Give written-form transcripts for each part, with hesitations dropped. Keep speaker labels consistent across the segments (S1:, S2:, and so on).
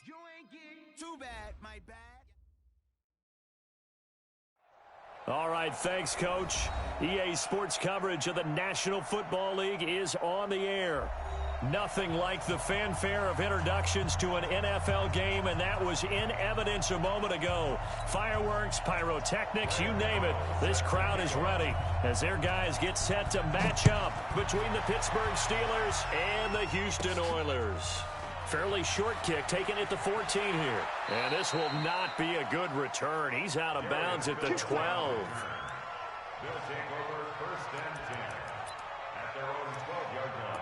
S1: You ain't getting too bad, my bad.
S2: All right, thanks, Coach. EA Sports coverage of the National Football League is on the air. Nothing like the fanfare of introductions to an NFL game, and that was in evidence a moment ago. Fireworks, pyrotechnics, you name it. This crowd is ready as their guys get set to match up between the Pittsburgh Steelers and the Houston Oilers. Fairly short kick taken at the 14 here. And this will not be a good return. He's out of bounds at the 12.
S3: They'll take over 1st and 10 at their own 12-yard line.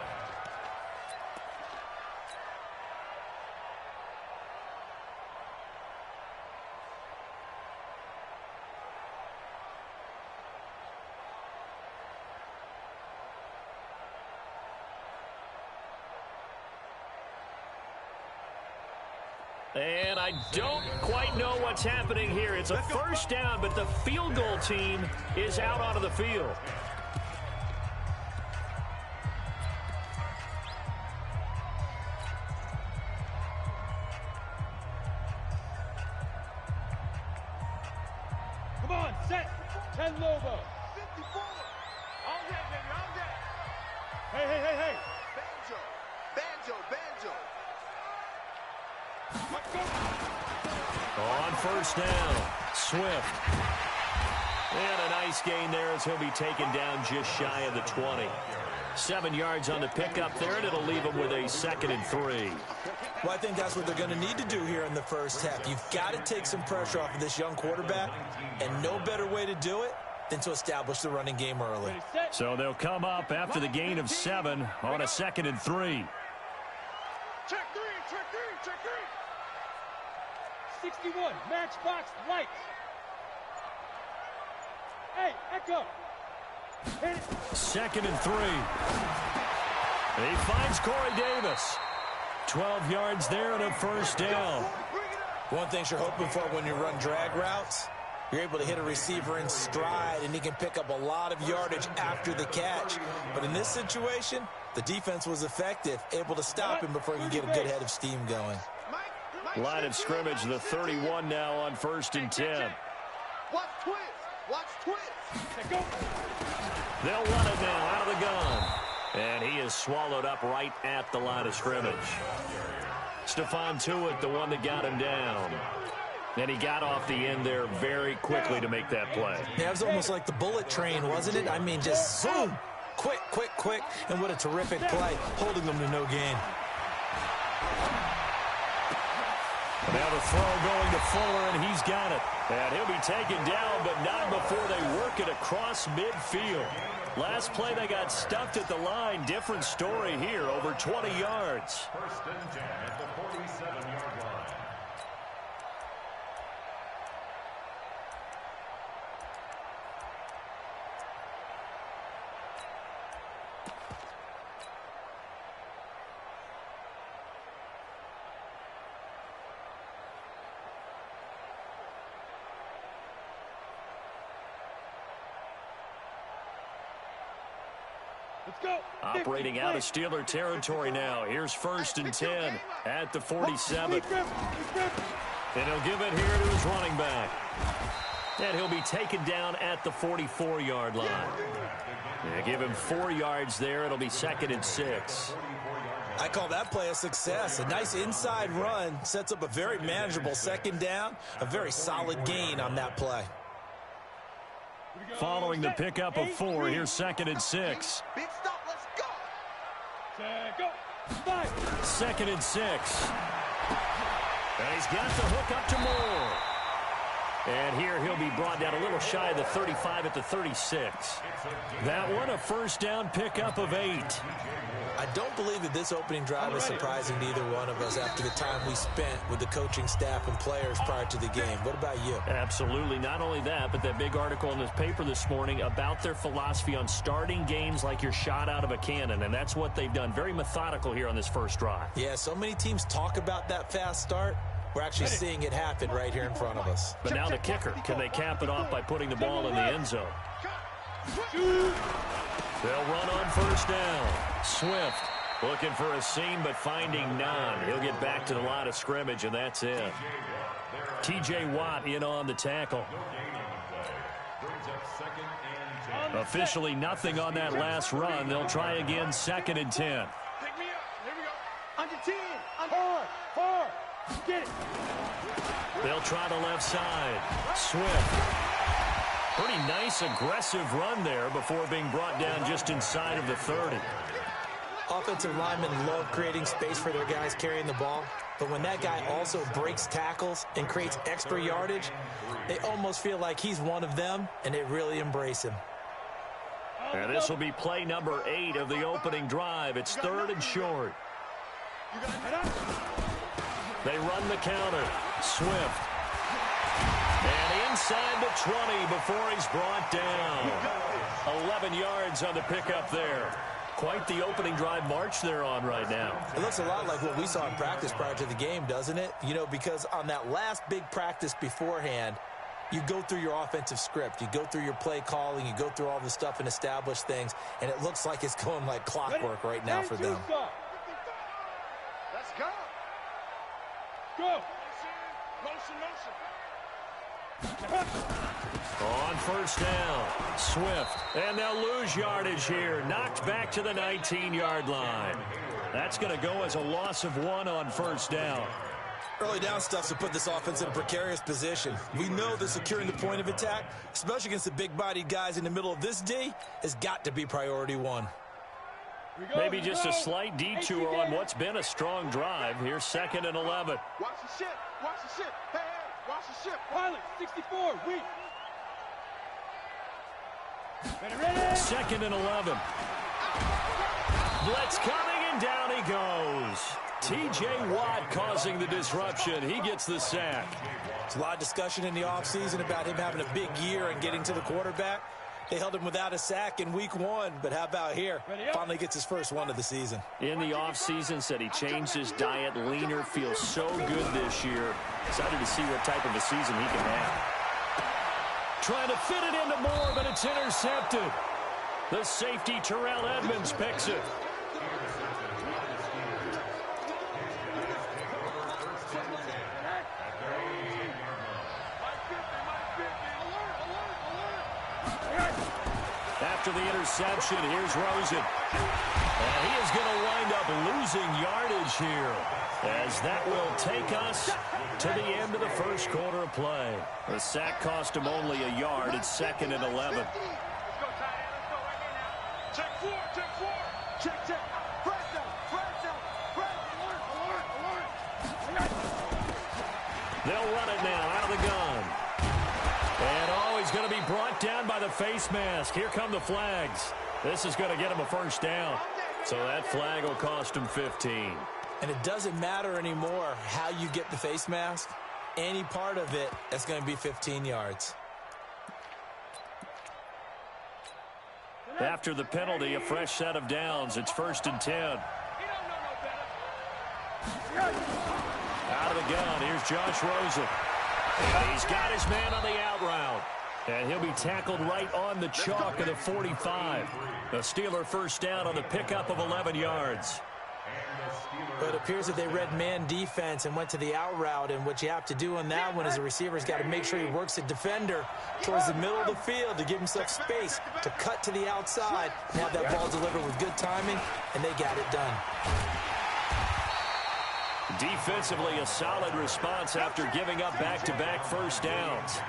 S2: And I don't quite know what's happening here. It's a first down, but the field goal team is out onto the field.
S4: Come on, set. 10 Lobo. 54.
S5: All day, baby, all day.
S4: Hey.
S5: Banjo.
S2: On first down, Swift. And a nice gain there as he'll be taken down just shy of the 20. 7 yards on the pickup there, and it'll leave him with a 2nd and 3.
S6: Well, I think that's what they're going to need to do here in the first half. You've got to take some pressure off of this young quarterback, and no better way to do it than to establish the running game early.
S2: So they'll come up after the gain of 7 on a 2nd and 3.
S4: Check three. 61, matchbox lights. Hey, Echo. Hit it.
S2: 2nd and 3. He finds Corey Davis. 12 yards there and a first down.
S6: One thing you're hoping for when you run drag routes, you're able to hit a receiver in stride, and he can pick up a lot of yardage after the catch. But in this situation, the defense was effective, able to stop him before he could get a good head of steam going.
S2: Line of scrimmage, the 31 now on 1st and 10.
S5: Watch twist.
S2: They'll run it now out of the gun. And he is swallowed up right at the line of scrimmage. Stephon Tuitt, the one that got him down. And he got off the end there very quickly to make that play.
S6: Yeah, it was almost like the bullet train, wasn't it? I mean, just zoom. Quick. And what a terrific play, holding them to no gain.
S2: Now the throw going to Fuller, and he's got it. And he'll be taken down, but not before they work it across midfield. Last play, they got stuffed at the line. Different story here, over 20 yards.
S3: 1st and 10 at the 47-yard line.
S2: Operating out of Steeler territory now. Here's 1st and 10 at the 47. And he'll give it here to his running back. And he'll be taken down at the 44-yard line. Give him 4 yards there. It'll be 2nd and 6.
S6: I call that play a success. A nice inside run sets up a very manageable 2nd down. A very solid gain on that play.
S2: Following the pickup of 4, here's 2nd and 6.
S5: Big stop, let's go.
S2: 2nd and 6. And he's got the hook up to Moore. And here he'll be brought down a little shy of the 35 at the 36. That one a first down pickup of 8.
S6: I don't believe that this opening drive is surprising to either one of us after the time we spent with the coaching staff and players prior to the game. What about you?
S2: Absolutely. Not only that, but that big article in this paper this morning about their philosophy on starting games like you're shot out of a cannon, and that's what they've done. Very methodical here on this first drive.
S6: Yeah, so many teams talk about that fast start. We're actually seeing it happen right here in front of us.
S2: But now the kicker. Can they cap it off by putting the ball in the end zone? They'll run on first down. Swift Looking for a seam, but finding none. He'll get back to the line of scrimmage, and that's it. T.J. Watt in on the tackle. Officially nothing on that last run. They'll try again, 2nd and 10.
S4: Pick me up. Here we go. Under 10. Hard. Get it.
S2: They'll try the left side. Swift. Pretty nice, aggressive run there before being brought down just inside of the 30.
S6: Offensive linemen love creating space for their guys carrying the ball, but when that guy also breaks tackles and creates extra yardage, they almost feel like he's one of them, and they really embrace him.
S2: And this will be play number 8 of the opening drive. It's 3rd and short. They run the counter. Swift. And inside the 20 before he's brought down. 11 yards on the pickup there. Quite the opening drive march they're on right now.
S6: It looks a lot like what we saw in practice prior to the game, doesn't it? You know, because on that last big practice beforehand, you go through your offensive script. You go through your play calling. You go through all the stuff and establish things. And it looks like it's going like clockwork right now for them.
S5: Let's go.
S4: Go.
S2: On first down, Swift. And they'll lose yardage here. Knocked back to the 19-yard line. That's going to go as a loss of 1 on first down.
S6: Early down stuff to put this offense in a precarious position. We know that securing the point of attack, especially against the big-bodied guys in the middle of this D, has got to be priority 1.
S2: Maybe just a slight detour on what's been a strong drive. Here's 2nd and 11.
S5: Watch the ship. Watch the ship. Hey, watch the ship.
S4: Pilot, 64, weak.
S2: 2nd and 11. Blitz coming, and down he goes. T.J. Watt causing the disruption. He gets the sack.
S6: There's a lot of discussion in the offseason about him having a big year and getting to the quarterback. They held him without a sack in week 1, but how about here? Finally gets his first one of the season.
S2: In the offseason, said he changed his diet, leaner, feels so good this year. Excited to see what type of a season he can have. Trying to fit it into Moore, but it's intercepted. The safety, Terrell Edmonds, picks it. After the interception, here's Rosen. And he is going to wind up losing yardage here, as that will take us to the end of the first quarter of play. The sack cost him only a yard. It's 2nd and 11.
S4: Let's go, tight end. Let's go right here now. Check 4. Check. Press down. Alert.
S2: They'll run it now out of the gun. And he's going to be brought down by the face mask. Here come the flags. This is going to get him a first down. So that flag will cost him 15.
S6: And it doesn't matter anymore how you get the face mask. Any part of it, that's going to be 15 yards.
S2: After the penalty, a fresh set of downs. It's 1st and 10. Out of the gun, here's Josh Rosen. And he's got his man on the out route. And he'll be tackled right on the chalk of the 45. A Steeler first down on the pickup of 11 yards.
S6: But it appears that they read man defense and went to the out route. And what you have to do on that one is the receiver's got to make sure he works the defender towards the middle of the field to give himself space to cut to the outside and have that ball delivered with good timing, and they got it done.
S2: Defensively, a solid response after giving up back-to-back first downs.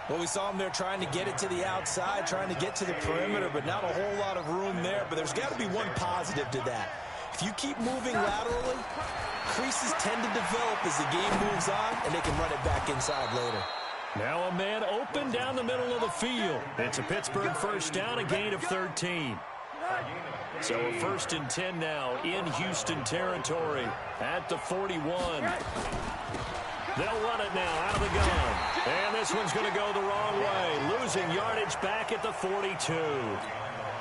S6: Well, we saw them there trying to get it to the outside, trying to get to the perimeter, but not a whole lot of room there. But there's got to be one positive to that. If you keep moving laterally, creases tend to develop as the game moves on, and they can run it back inside later.
S2: Now a man open down the middle of the field. It's a Pittsburgh first down, a gain of 13. So a 1st and 10 now in Houston territory at the 41. They'll run it now out of the gun. And this one's going to go the wrong way. Losing yardage back at the 42.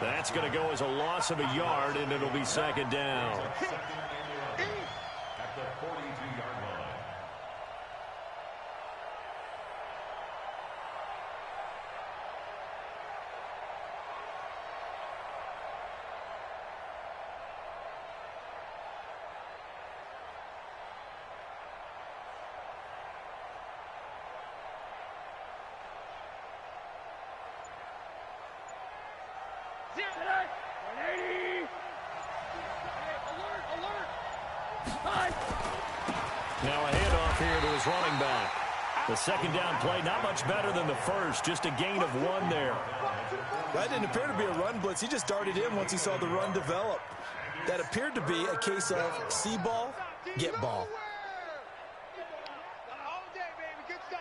S2: That's going to go as a loss of a yard, and it'll be 2nd down.
S3: At the 42-yard line.
S2: Now a handoff here to his running back. The second down play, not much better than the first, just a gain of 1 there.
S6: That didn't appear to be a run blitz. He just darted in once he saw the run develop. That appeared to be a case of see ball, get ball.
S5: All day, baby. Good stop.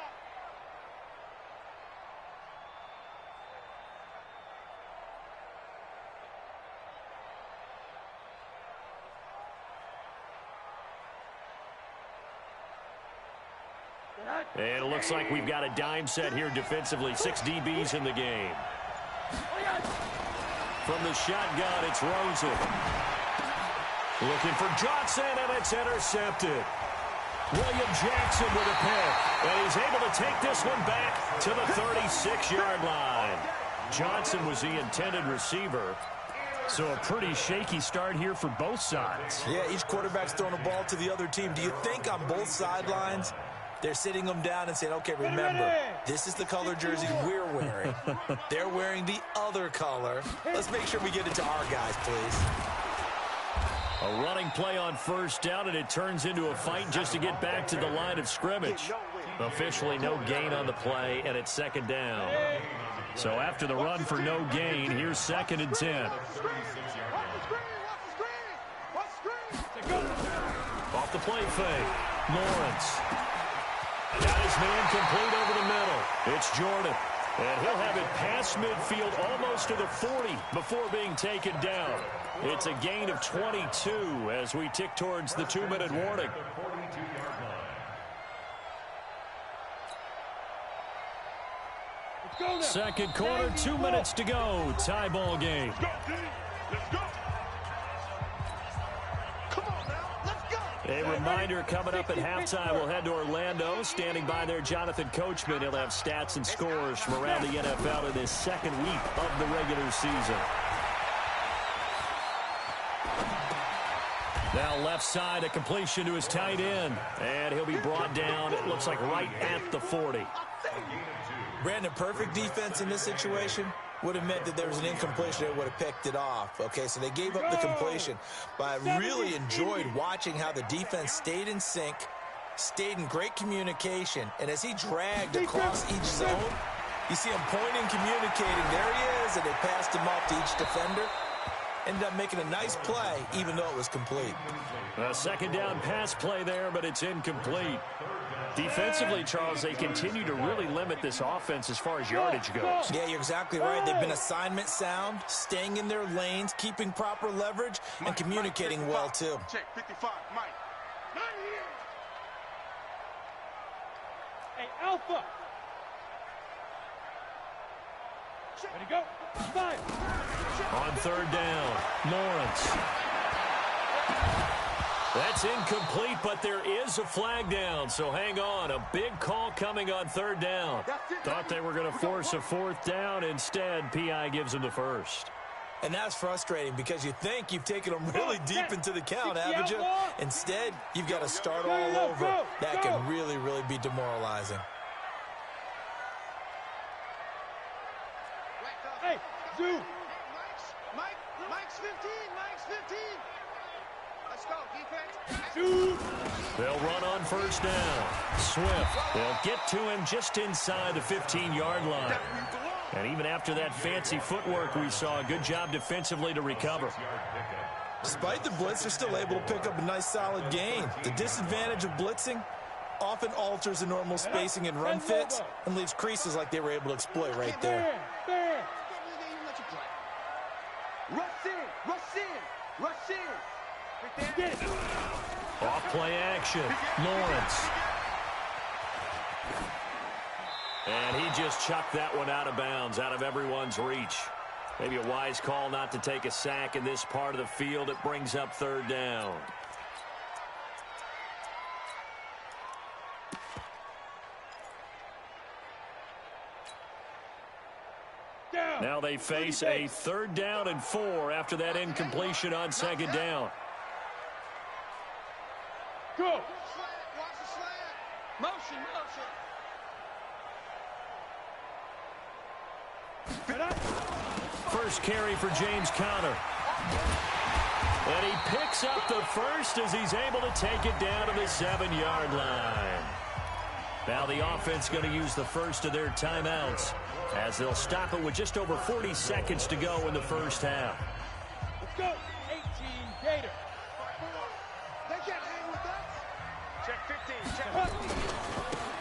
S2: And it looks like we've got a dime set here defensively. 6 DBs in the game. From the shotgun, it's Rosen. Looking for Johnson, and it's intercepted. William Jackson with a pick. And he's able to take this one back to the 36-yard line. Johnson was the intended receiver. So a pretty shaky start here for both sides.
S6: Yeah, each quarterback's throwing a ball to the other team. Do you think on both sidelines they're sitting them down and saying, okay, remember, this is the color jersey we're wearing. They're wearing the other color. Let's make sure we get it to our guys, please.
S2: A running play on first down, and it turns into a fight just to get back to the line of scrimmage. Officially no gain on the play, and it's second down. So after the run for no gain, here's 2nd and 10. Off the play fake, Lawrence. Got his man complete over the middle. It's Jordan. And he'll have it past midfield almost to the 40 before being taken down. It's a gain of 22 as we tick towards the 2-minute warning. Second quarter, 2 minutes to go. Tie ball game.
S5: Let's go. Come on now. Let's go.
S2: A reminder coming up at halftime, we'll head to Orlando. Standing by there, Jonathan Coachman. He'll have stats and scores from around the NFL in his second week of the regular season. Now left side, a completion to his tight end. And he'll be brought down, it looks like right at the 40.
S6: Brandon, perfect defense in this situation would have meant that there was an incompletion that would have picked it off. Okay, so they gave up the completion. But I really enjoyed watching how the defense stayed in sync, stayed in great communication, and as he dragged across each zone, you see him pointing, communicating. There he is, and they passed him off to each defender. Ended up making a nice play, even though it was complete.
S2: A second down pass play there, but it's incomplete. Defensively, Charles, they continue to really limit this offense as far as yardage goes.
S6: Yeah, you're exactly right. They've been assignment sound, staying in their lanes, keeping proper leverage, and communicating well, too.
S5: Check 55, Mike. Not here.
S4: Hey, Alpha. Ready to go. 5.
S2: On third down, Lawrence. That's incomplete, but there is a flag down, so hang on. A big call coming on third down. Thought they were going to force a fourth down. Instead, P.I. gives them the first.
S6: And that's frustrating because you think you've taken them really deep into the count, haven't you? Instead, you've got to start all over. That can really, really be demoralizing.
S4: Hey, Zoo.
S5: Mike's 15. Mike's 15. Let's go, defense.
S2: They'll run on first down. Swift, they'll get to him just inside the 15-yard line. And even after that fancy footwork we saw, a good job defensively to recover.
S6: Despite the blitz, they're still able to pick up a nice solid gain. The disadvantage of blitzing often alters the normal spacing and run fits and leaves creases like they were able to exploit right there.
S5: Rush in.
S2: Off play action, Lawrence. And he just chucked that one out of bounds, out of everyone's reach. Maybe a wise call not to take a sack in this part of the field. It brings up third down. Now they face a 3rd down and 4 after that incompletion on 2nd down.
S4: Go.
S5: Watch the slant. Motion.
S2: First carry for James Conner. And he picks up the first as he's able to take it down to the 7-yard line. Now the offense going to use the first of their timeouts as they'll stop it with just over 40 seconds to go in the first half.
S4: Let's go. 18 Gator.
S5: They can't hang with us.
S4: Check 15. Check 15.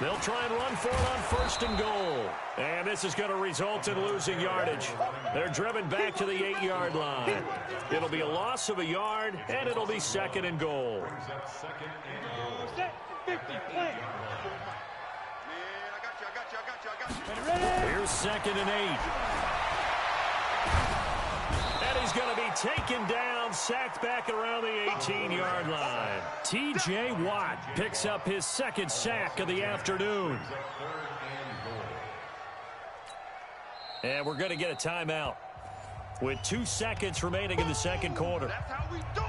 S2: They'll try and run for it on first and goal. And this is going to result in losing yardage. They're driven back to the 8-yard line. It'll be a loss of a yard, and it'll be second and goal.
S4: Set. 50. Play.
S2: Here's second and 8. And he's going to be taken down, sacked back around the 18-yard line. T.J. Watt picks up his second sack of the afternoon. And we're going to get a timeout with 2 seconds remaining in the second quarter.
S5: That's how we do it.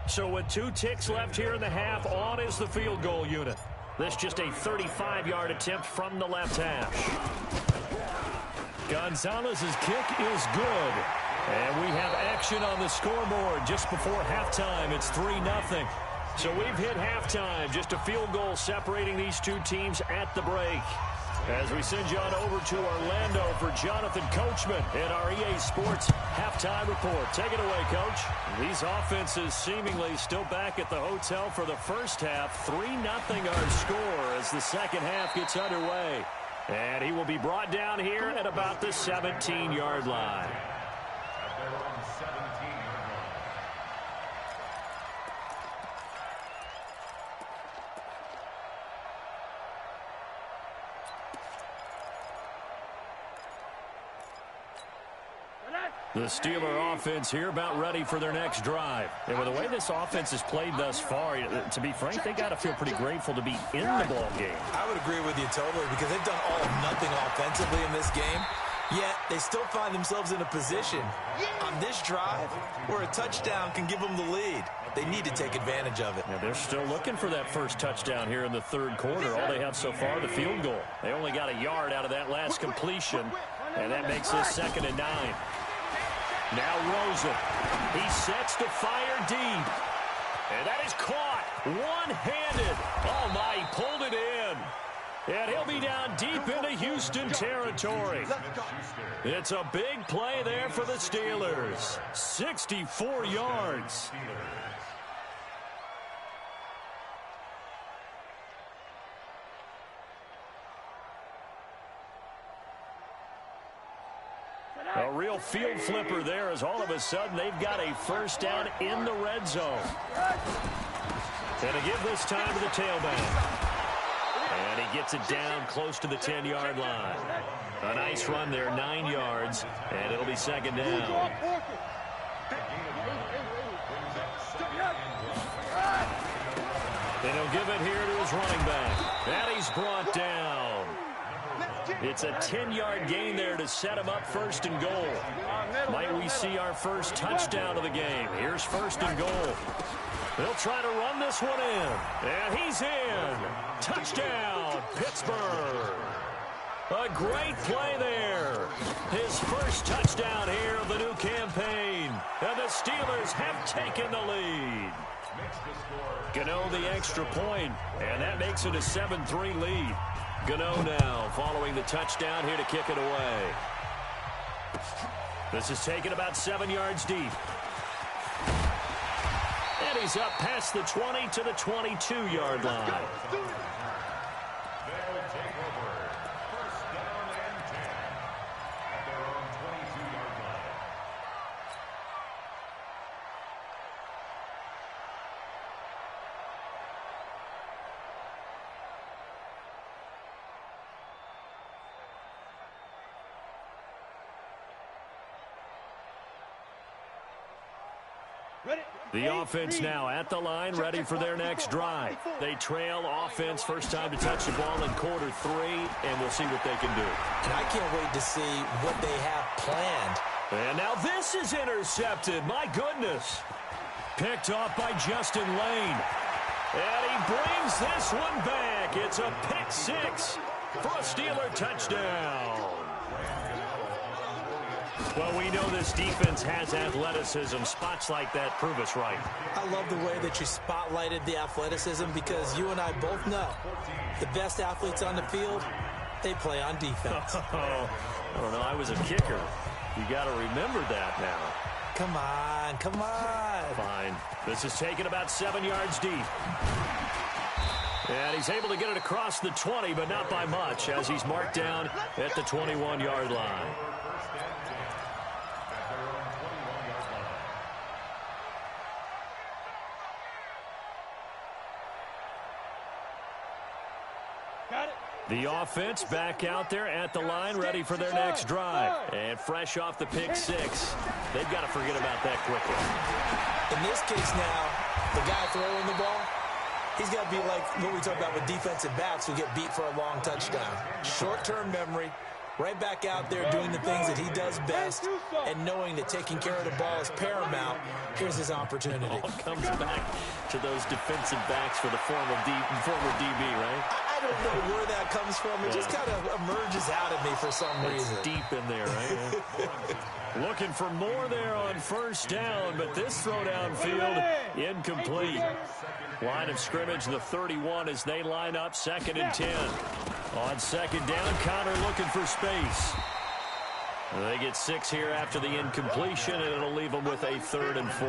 S2: So with 2 ticks left here in the half, on is the field goal unit. This just a 35-yard attempt from the left hash. Gonzalez's kick is good. And we have action on the scoreboard just before halftime. It's 3-0. So we've hit halftime. Just a field goal separating these two teams at the break. As we send you on over to Orlando for Jonathan Coachman in our EA Sports halftime report. Take it away, Coach. These offenses seemingly still back at the hotel for the first half. 3-0 our score as the second half gets underway. And he will be brought down here at about the 17-yard line. The Steeler offense here about ready for their next drive. And with the way this offense has played thus far, to be frank, they got to feel pretty grateful to be in the ball game.
S6: I would agree with you totally because they've done all of nothing offensively in this game. Yet they still find themselves in a position on this drive where a touchdown can give them the lead. They need to take advantage of it.
S2: Yeah, they're still looking for that first touchdown here in the third quarter. All they have so far, the field goal. They only got a yard out of that last completion, and that makes this 2nd and 9. Now Rosen. He sets to fire deep. And that is caught one-handed. Oh, my, he pulled it in. And he'll be down deep into Houston territory. It's a big play there for the Steelers. 64 yards. A real field flipper there as all of a sudden they've got a first down in the red zone. And to give this time to the tailback. And he gets it down close to the 10-yard line. A nice run there, 9 yards, and it'll be 2nd down. And he'll give it here to his running back. And he's brought down. It's a 10-yard gain there to set him up 1st and goal. Might we see our first touchdown of the game? Here's 1st and goal. They'll try to run this one in. And he's in. Touchdown, Pittsburgh. A great play there. His first touchdown here of the new campaign. And the Steelers have taken the lead. Gano the extra point, and that makes it a 7-3 lead. Gano now following the touchdown here to kick it away. This is taken about 7 yards deep. And he's up past the 20 to the 22-yard line.
S3: They'll take over. 1st down and 10 at their own 22-yard line.
S2: The offense now at the line, ready for their next drive. They trail offense, first time to touch the ball in quarter 3, and we'll see what they can do.
S6: And I can't wait to see what they have planned
S2: And now this is intercepted. My goodness. Picked off by Justin Lane. And he brings this one back. It's a pick six for a Steeler touchdown. Well, we know this defense has athleticism. Spots like that prove us right.
S6: I love the way that you spotlighted the athleticism because you and I both know the best athletes on the field, they play on defense.
S2: I don't know. I was a kicker. You got to remember that now.
S6: Come on, come on.
S2: Fine. This is taken about 7 yards deep. And he's able to get it across the 20, but not by much, as he's marked down at the 21-yard line. The offense back out there at the line, ready for their next drive. And fresh off the pick six. They've got to forget about that quickly.
S6: In this case now, the guy throwing the ball, he's got to be like what we talk about with defensive backs who get beat for a long touchdown. Short-term memory, right back out there doing the things that he does best, and knowing that taking care of the ball is paramount. Here's his opportunity.
S2: All comes back to those defensive backs for the former DB, right?
S6: I don't know where that comes from. It just kind of emerges out of me for some reason.
S2: It's deep in there, right? Looking for more there on first down, but this throw downfield incomplete. Line of scrimmage, the 31 as they line up, 2nd and 10. On second down, Connor looking for space. They get 6 here after the incompletion, and it'll leave them with a 3rd and 4.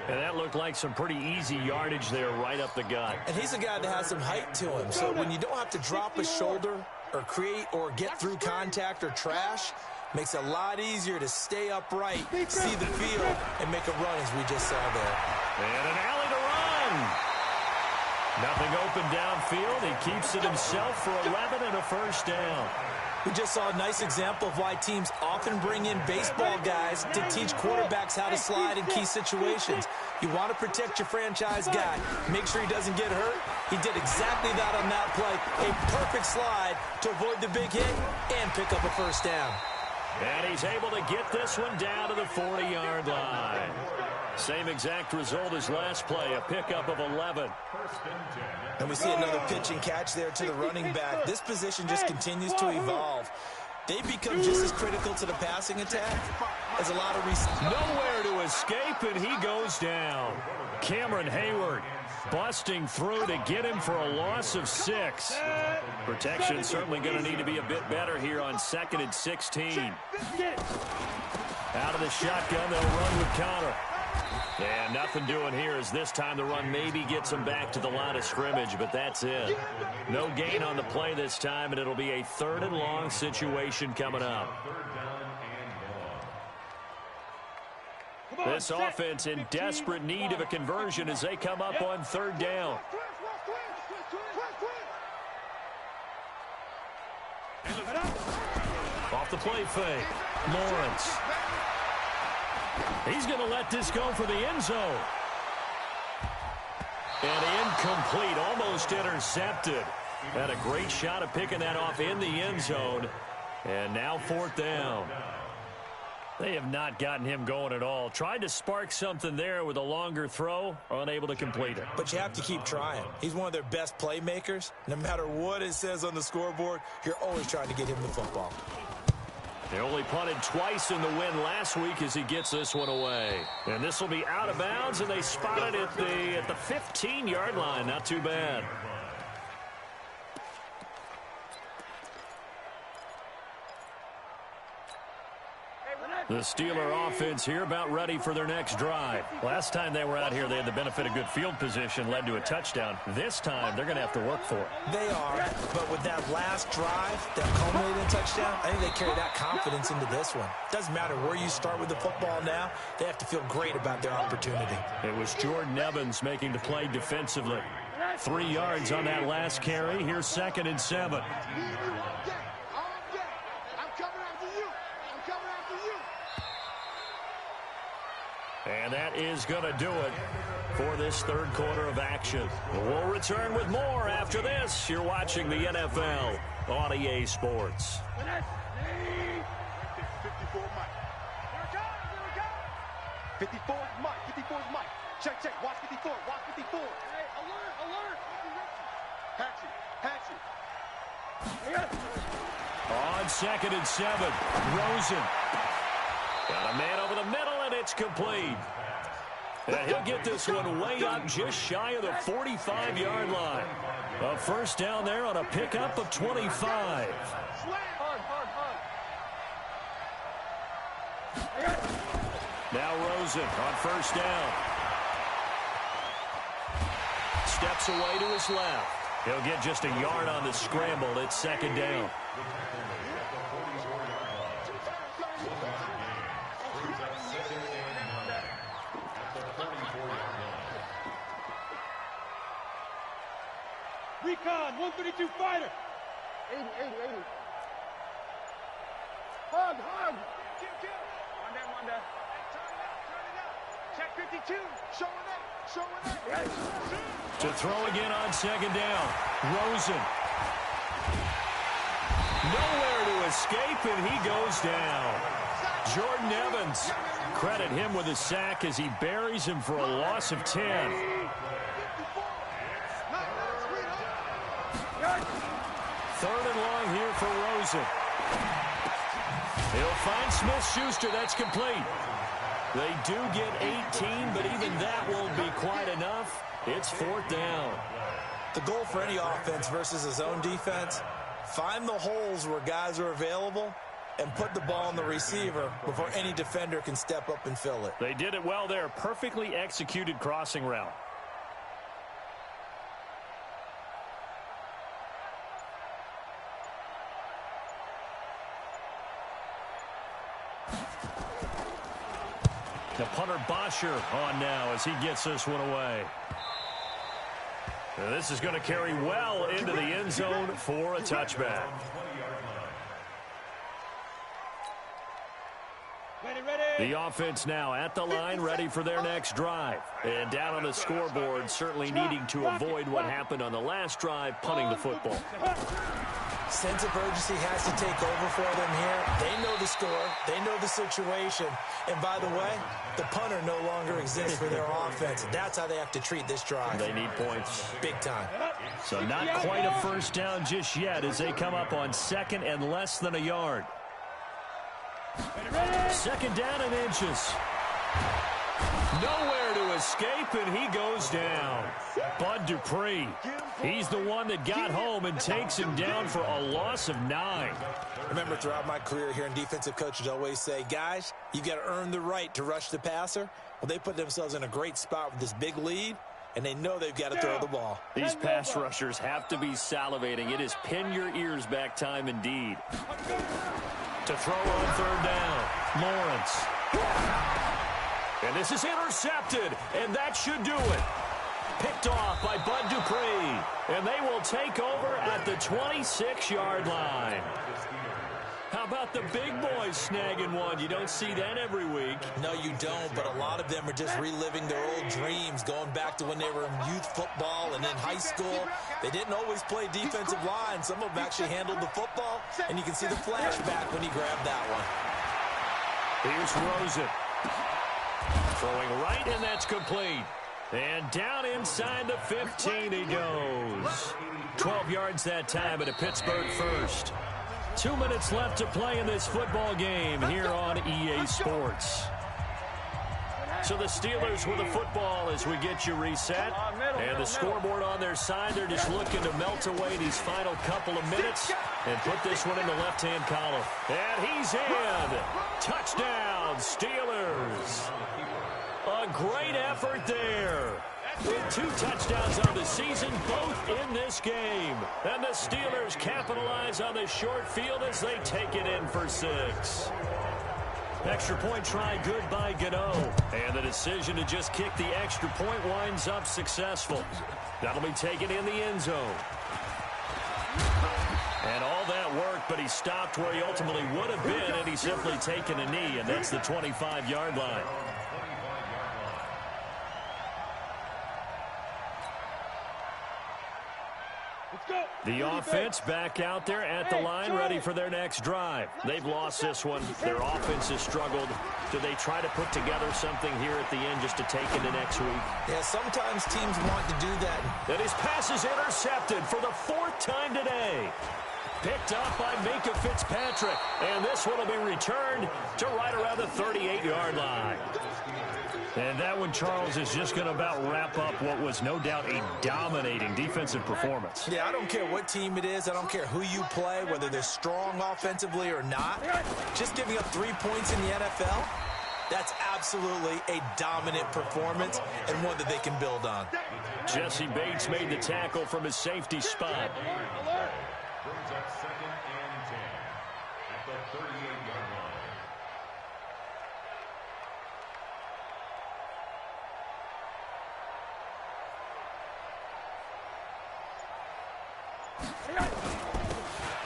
S2: And that looked like some pretty easy yardage there right up the gut.
S6: And he's a guy that has some height to him, so when you don't have to drop a shoulder or create or get through contact or trash, makes it a lot easier to stay upright, see the field, and make a run as we just saw there.
S2: And an alley to run. Nothing open downfield. He keeps it himself for 11 and a first down.
S6: We just saw a nice example of why teams often bring in baseball guys to teach quarterbacks how to slide in key situations. You want to protect your franchise guy. Make sure he doesn't get hurt. He did exactly that on that play. A perfect slide to avoid the big hit and pick up a first down.
S2: And he's able to get this one down to the 40-yard line. Same exact result as last play, a pickup of 11.
S6: And we see another pitch and catch there to the running back. This position just continues to evolve. They become just as critical to the passing attack as a lot of receivers.
S2: Nowhere to escape, and he goes down. Cameron Hayward busting through to get him for a loss of 6. Protection certainly going to need to be a bit better here on 2nd and 16. Out of the shotgun, they'll run with Connor. And nothing doing here as this time the run maybe gets him back to the line of scrimmage, but that's it. No gain on the play this time, and it'll be a 3rd and long situation coming up. This offense in desperate need of a conversion as they come up on 3rd down. Off the play fake, Lawrence. He's going to let this go for the end zone. And incomplete, almost intercepted. Had a great shot of picking that off in the end zone. And now 4th down. They have not gotten him going at all. Tried to spark something there with a longer throw, unable to complete it.
S6: But you have to keep trying. He's one of their best playmakers. No matter what it says on the scoreboard, you're always trying to get him the football.
S2: They only punted twice in the win last week as he gets this one away. And this will be out of bounds, and they spot it at the 15-yard line. Not too bad. The Steeler offense here about ready for their next drive. Last time they were out here, they had the benefit of good field position, led to a touchdown. This time, they're going to have to work for it.
S6: They are, but with that last drive that culminated in a touchdown, I think they carry that confidence into this one. Doesn't matter where you start with the football now, they have to feel great about their opportunity.
S2: It was Jordan Evans making the play defensively. 3 yards on that last carry. Here's 2nd and 7. And that is going to do it for this 3rd quarter of action. We'll return with more after this. You're watching the NFL on EA Sports.
S5: 54 is Mike. 54 is Mike. Check, check. Watch 54. Watch 54. Hey, alert, alert. Hatchet, hatchet.
S2: On 2nd and 7, Rosen. Got a man over the middle, and it's complete. And he'll get this one way up just shy of the 45-yard line. A first down there on a pickup of 25.
S5: Hard.
S2: Now Rosen on first down. Steps away to his left. He'll get just a yard on the scramble. It's 2nd down.
S5: Recon, 132 fighter. 80. Hug. Kill. One down. Check 52. Showing up.
S2: To throw again on 2nd down. Rosen. Nowhere to escape, and he goes down. Jordan Evans. Credit him with a sack as he buries him for a loss of 10. 3rd and long here for Rosen. He'll find Smith-Schuster. That's complete. They do get 18, but even that won't be quite enough. It's 4th down.
S6: The goal for any offense versus his own defense, find the holes where guys are available and put the ball on the receiver before any defender can step up and fill it.
S2: They did it well there. Perfectly executed crossing route. The punter Bosher on now as he gets this one away. Now this is going to carry well into the end zone for a touchback. The offense now at the line, ready for their next drive. And down on the scoreboard, certainly needing to avoid what happened on the last drive, punting the football.
S6: Sense of urgency has to take over for them here. They know the score. They know the situation. And by the way, the punter no longer exists for their offense. That's how they have to treat this drive.
S2: They need points.
S6: Big time.
S2: So not quite a first down just yet as they come up on 2nd and less than a yard. 2nd down and inches. Nowhere to escape, and he goes down. Bud Dupree. He's the one that got home and takes him down for a loss of 9.
S6: Remember, throughout my career here in defensive coaches always say, guys, you got to earn the right to rush the passer. Well, they put themselves in a great spot with this big lead, and they know they've got to throw the ball.
S2: These pass rushers have to be salivating. It is pin your ears back time indeed. To throw on 3rd down, Lawrence. And this is intercepted, and that should do it. Picked off by Bud Dupree, and they will take over at the 26-yard line. How about the big boys snagging one? You don't see that every week.
S6: No, you don't, but a lot of them are just reliving their old dreams, going back to when they were in youth football and in high school. They didn't always play defensive line. Some of them actually handled the football, and you can see the flashback when he grabbed that one.
S2: Here's Rosen. Throwing right, and that's complete. And down inside the 15 he goes. 12 yards that time at a Pittsburgh first. 2 minutes left to play in this football game here on EA Sports. So the Steelers with the football as we get you reset. And the scoreboard on their side, they're just looking to melt away these final couple of minutes and put this one in the left-hand column. And he's in. Touchdown, Steelers. A great effort there. With 2 touchdowns on the season, both in this game. And the Steelers capitalize on the short field as they take it in for 6. Extra point try good by Gano. And the decision to just kick the extra point winds up successful. That'll be taken in the end zone. And all that work, but he stopped where he ultimately would have been, and he's simply taken a knee, and that's the 25-yard line. The offense back out there at the line, ready for their next drive. They've lost this one. Their offense has struggled. Do they try to put together something here at the end just to take into next week?
S6: Yeah, sometimes teams want to do that.
S2: And his pass is intercepted for the 4th time today. Picked up by Minkah Fitzpatrick. And this one will be returned to right around the 38-yard line. And that one, Charles, is just going to about wrap up what was no doubt a dominating defensive performance.
S6: Yeah, I don't care what team it is. I don't care who you play, whether they're strong offensively or not. Just giving up 3 points in the NFL, that's absolutely a dominant performance and one that they can build on.
S2: Jesse Bates made the tackle from his safety spot.
S3: Brings up 2nd and 10 at the 38-yard line.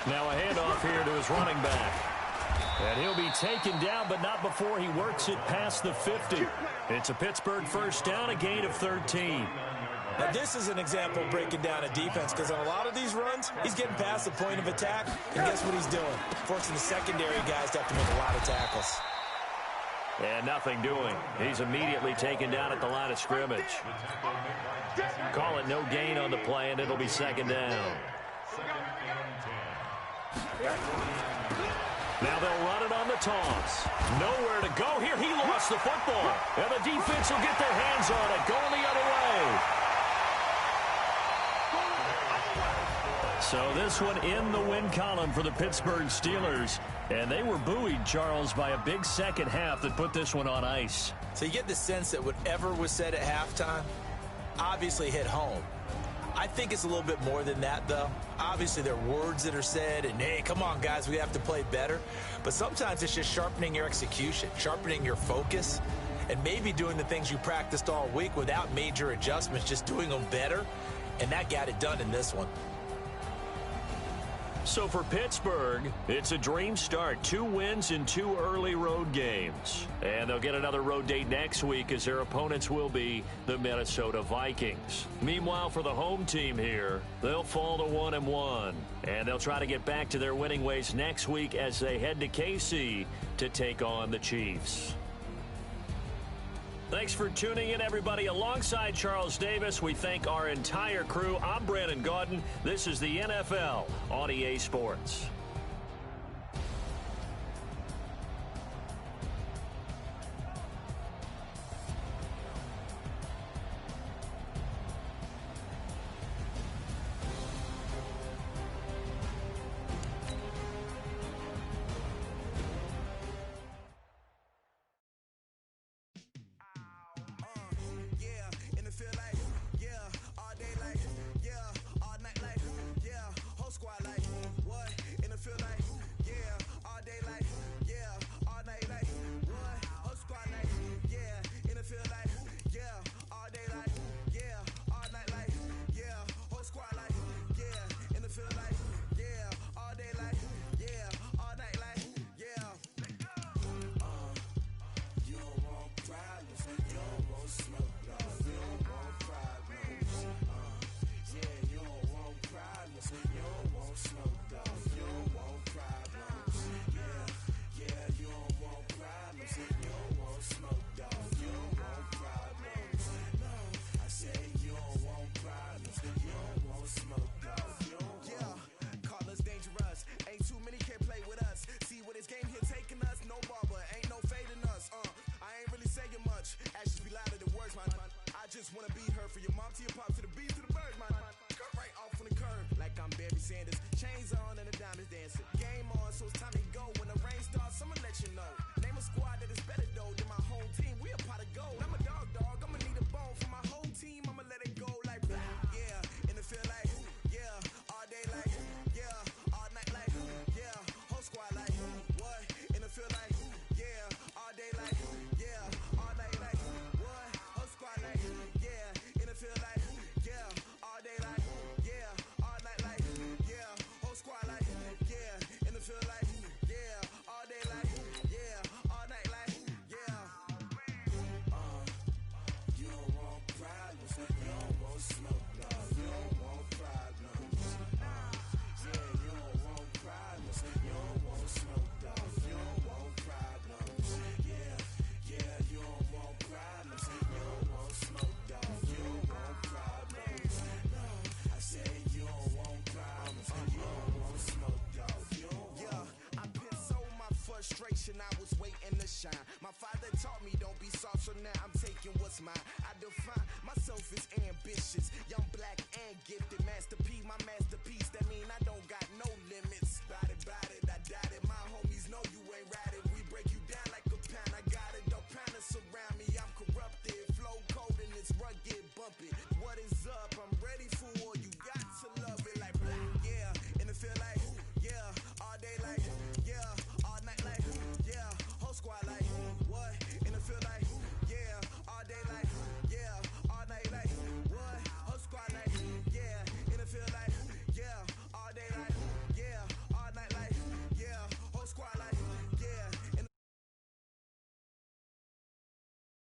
S2: Now a handoff here to his running back. And he'll be taken down, but not before he works it past the 50. It's a Pittsburgh first down, a gain of 13.
S6: Now, this is an example of breaking down a defense because on a lot of these runs, he's getting past the point of attack, and guess what he's doing? Forcing the secondary guys to have to make a lot of tackles.
S2: And nothing doing. He's immediately taken down at the line of scrimmage. Call it no gain on the play, and it'll be 2nd down. Now they'll run it on the toss. Nowhere to go here. He lost the football. And the defense will get their hands on it, going the other way. So this one in the win column for the Pittsburgh Steelers. And they were buoyed, Charles, by a big second half that put this one on ice.
S6: So you get the sense that whatever was said at halftime obviously hit home. I think it's a little bit more than that, though. Obviously, there are words that are said, and, hey, come on, guys, we have to play better. But sometimes it's just sharpening your execution, sharpening your focus, and maybe doing the things you practiced all week without major adjustments, just doing them better. And that got it done in this one.
S2: So for Pittsburgh, it's a dream start. 2 wins in 2 early road games. And they'll get another road date next week as their opponents will be the Minnesota Vikings. Meanwhile, for the home team here, they'll fall to 1-1. And they'll try to get back to their winning ways next week as they head to KC to take on the Chiefs. Thanks for tuning in, everybody. Alongside Charles Davis, we thank our entire crew. I'm Brandon Gaudin. This is the NFL on EA Sports.